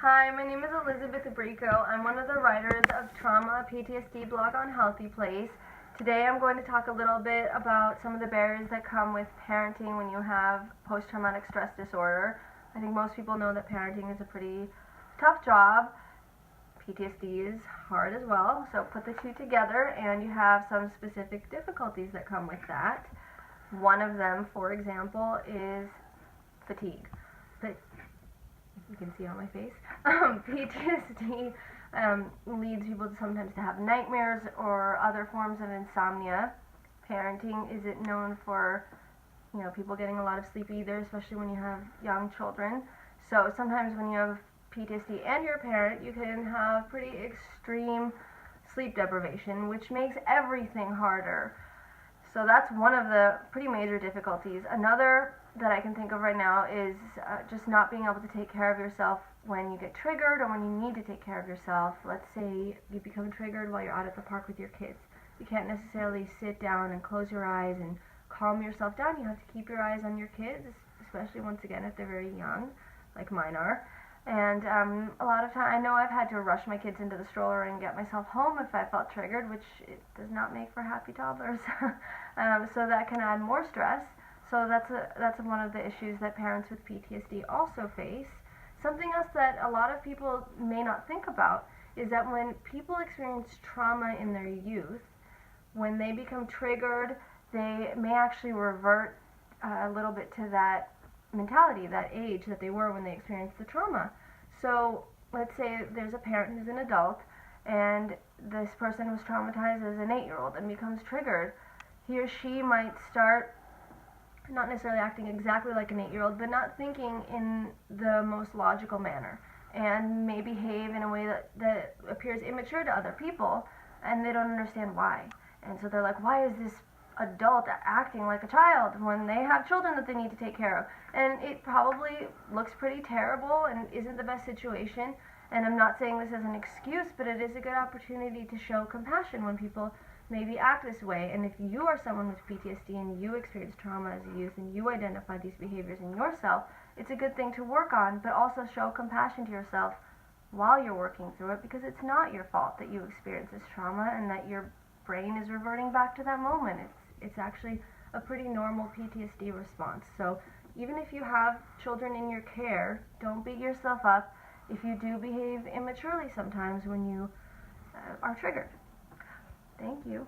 Hi, my name is Elizabeth Brico. I'm one of the writers of Trauma PTSD Blog on Healthy Place. Today I'm going to talk a little bit about some of the barriers that come with parenting when you have post-traumatic stress disorder. I think most people know that parenting is a pretty tough job. PTSD is hard as well, so put the two together and you have some specific difficulties that come with that. One of them, for example, is fatigue. You can see on my face. PTSD leads people to sometimes to have nightmares or other forms of insomnia. Parenting isn't known for, people getting a lot of sleep either, especially when you have young children. So sometimes when you have PTSD and you're a parent, you can have pretty extreme sleep deprivation, which makes everything harder. So that's one of the pretty major difficulties. Another that I can think of right now is just not being able to take care of yourself when you get triggered or when you need to take care of yourself. Let's say you become triggered while you're out at the park with your kids. You can't necessarily sit down and close your eyes and calm yourself down. You have to keep your eyes on your kids, especially once again if they're very young, like mine are. And a lot of time, I know I've had to rush my kids into the stroller and get myself home if I felt triggered, which it does not make for happy toddlers. So that can add more stress. So that's one of the issues that parents with PTSD also face. Something else that a lot of people may not think about is that when people experience trauma in their youth, when they become triggered, they may actually revert a little bit to that mentality, that age that they were when they experienced the trauma. So let's say there's a parent who's an adult and this person was traumatized as an 8-year-old and becomes triggered. He or she might start not necessarily acting exactly like an 8-year-old, but not thinking in the most logical manner, and may behave in a way that appears immature to other people, and they don't understand why. And so they're like, why is this adult acting like a child when they have children that they need to take care of? And it probably looks pretty terrible and isn't the best situation. And I'm not saying this as an excuse, but it is a good opportunity to show compassion when people maybe act this way. And if you are someone with PTSD and you experience trauma as a youth and you identify these behaviors in yourself, it's a good thing to work on, but also show compassion to yourself while you're working through it, because it's not your fault that you experience this trauma and that your brain is reverting back to that moment. It's actually a pretty normal PTSD response. So even if you have children in your care, don't beat yourself up if you do behave immaturely sometimes when you are triggered. Thank you.